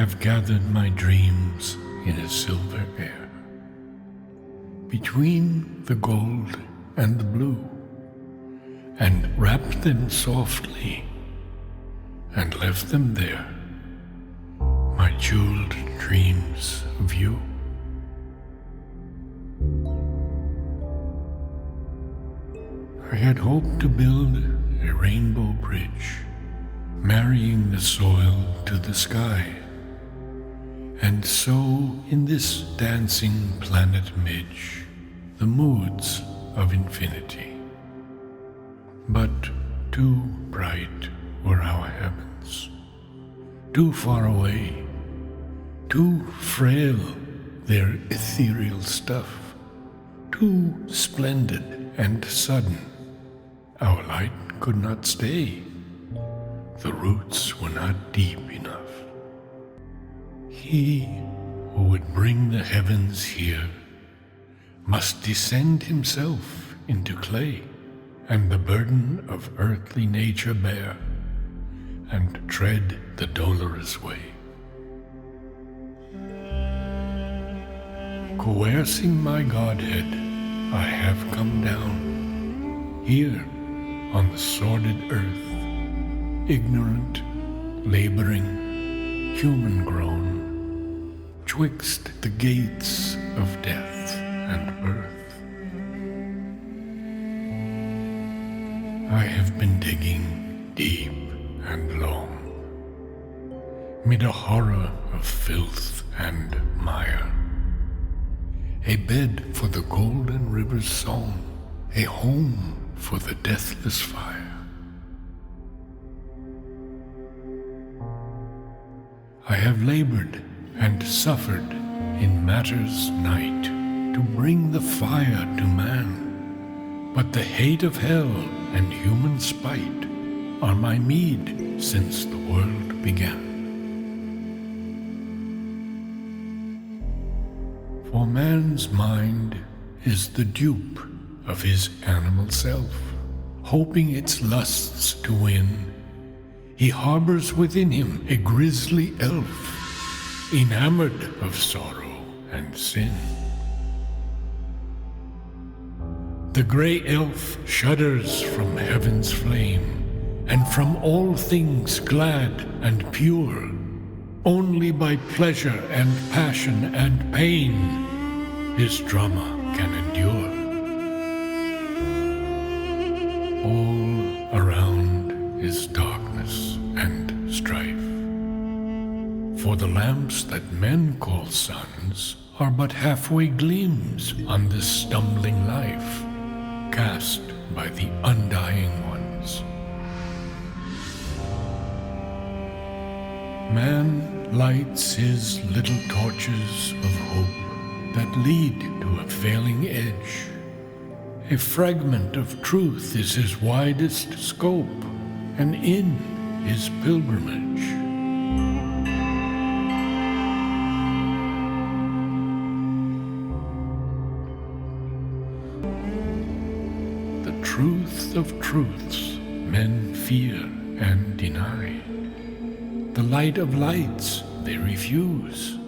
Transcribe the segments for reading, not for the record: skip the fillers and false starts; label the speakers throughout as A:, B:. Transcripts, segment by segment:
A: have gathered my dreams in a silver air, between the gold and the blue, and wrapped them softly and left them there, my jeweled dreams of you. I had hoped to build a rainbow bridge, marrying the soil to the sky, and sow in this dancing planet midge the moods of infinity. But too bright were our heavens, too far away, too frail their ethereal stuff, too splendid and sudden. Our light could not stay. The roots were not deep enough. He who would bring the heavens here must descend himself into clay, and the burden of earthly nature bear, and tread the dolorous way. Coercing my Godhead, I have come down, here on the sordid earth, ignorant, laboring, human-grown, twixt the gates of death and birth. I have been digging deep and long, mid a horror of filth and mire, a bed for the golden river's song, a home for the deathless fire. I have labored and suffered in matter's night to bring the fire to man, but the hate of hell and human spite are my meed since the world began. For man's mind is the dupe of his animal self, hoping its lusts to win. He harbors within him a grisly elf, enamored of sorrow and sin. The gray elf shudders from heaven's flame, and from all things glad and pure. Only by pleasure and passion and pain his drama can endure. All around is darkness and strife, for the lamps that men call suns are but halfway gleams on this stumbling life, cast by the undying ones. Man lights his little torches of hope that lead to a failing edge. A fragment of truth is his widest scope, and in his pilgrimage. The truth of truths men fear and deny. The light of lights they refuse.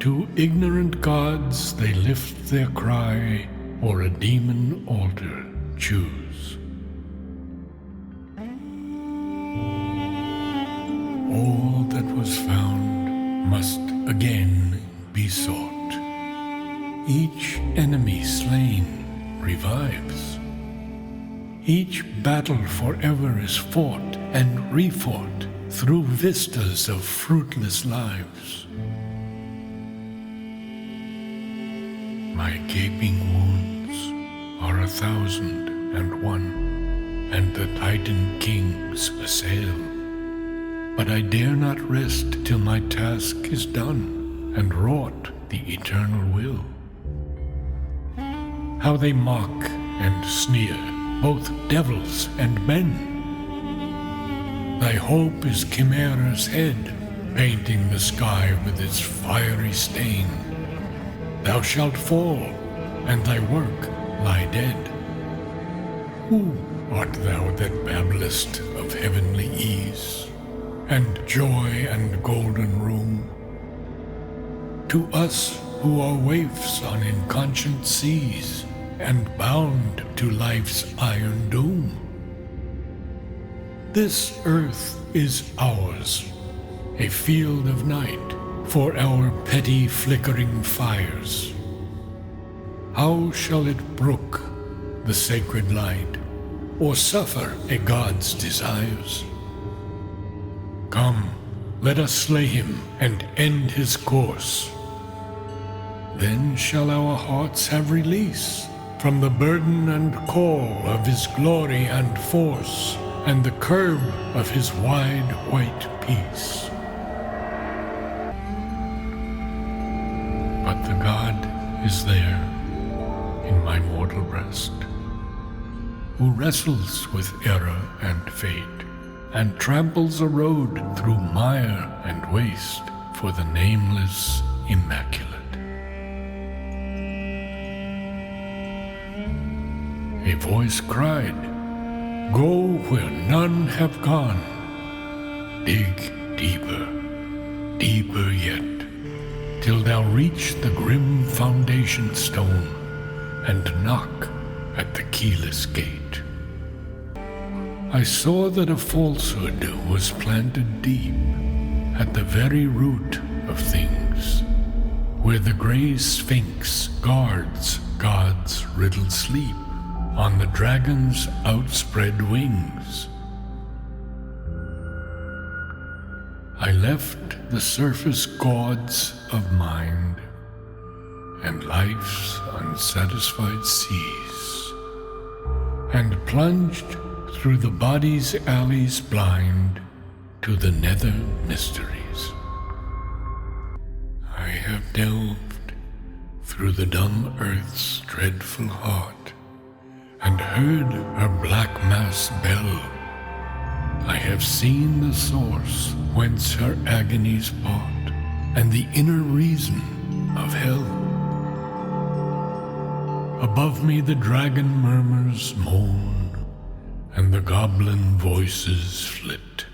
A: To ignorant gods they lift their cry, or a demon altar choose. All that was found must again be sought. Each enemy slain revives. Each battle forever is fought and refought through vistas of fruitless lives. My gaping wounds are 1,001, and the Titan kings assail. But I dare not rest till my task is done and wrought the eternal will. How they mock and sneer, both devils and men. Thy hope is Chimera's head, painting the sky with its fiery stain. Thou shalt fall, and thy work lie dead. Who art thou that babblest of heavenly ease? and joy and golden room. To us who are waifs on inconscient seas and bound to life's iron doom. This earth is ours, a field of night for our petty flickering fires. How shall it brook the sacred light, or suffer a god's desires? Come, let us slay him and end his course. Then shall our hearts have release from the burden and call of his glory and force, and the curb of his wide white peace. But the God is there in my mortal breast, who wrestles with error and fate, and tramples a road through mire and waste for the nameless immaculate. A voice cried, "Go where none have gone. Dig deeper, deeper yet, till thou reach the grim foundation stone and knock at the keyless gate." I saw that a falsehood was planted deep at the very root of things, where the gray sphinx guards God's riddled sleep on the dragon's outspread wings. I left the surface gauds of mind and life's unsatisfied seas, and plunged through the body's alleys blind to the nether mysteries. I have delved through the dumb earth's dreadful heart, and heard her black mass bell. I have seen the source whence her agonies part, and the inner reason of hell. Above me the dragon murmurs moan, and the goblin voices flit.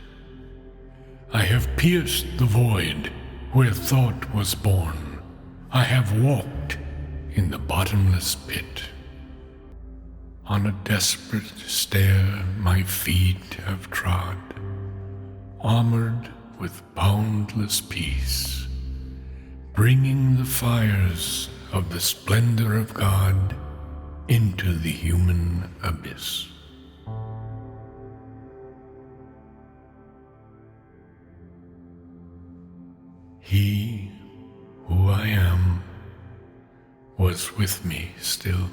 A: I have pierced the void where thought was born. I have walked in the bottomless pit. On a desperate stair my feet have trod, armored with boundless peace, bringing the fires of the splendor of God into the human abyss. He who I am was with me still.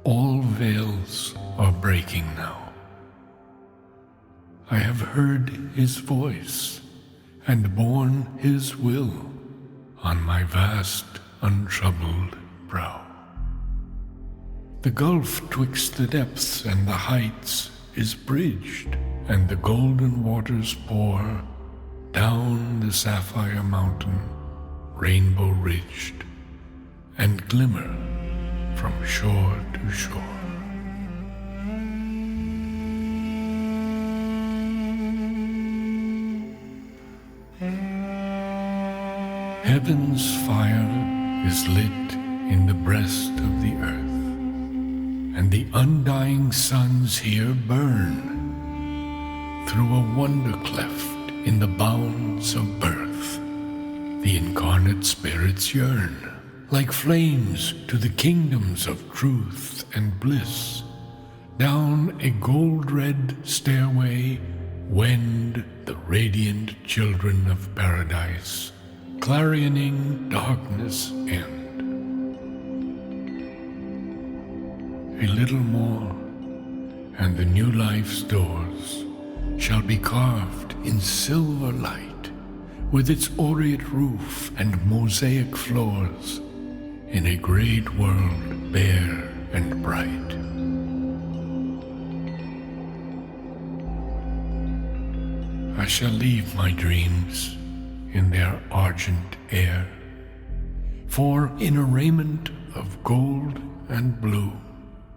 A: All veils are breaking now. I have heard his voice and borne his will on my vast, untroubled brow. The gulf twixt the depths and the heights is bridged, and the golden waters pour down the sapphire mountain, rainbow-ridged, and glimmer from shore to shore. Heaven's fire is lit in the breast of the earth, and the undying suns here burn through a wonder cleft in the bounds of birth. The incarnate spirits yearn like flames to the kingdoms of truth and bliss. Down a gold-red stairway wend the radiant children of paradise, clarioning darkness end. A little more, and the new life's doors shall be carved in silver light, with its aureate roof and mosaic floors, in a great world bare and bright. I shall leave my dreams in their argent air, for in a raiment of gold and blue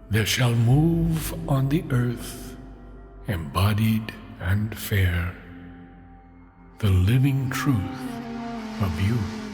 A: there shall move on the earth, embodied and fair, the living truth of you.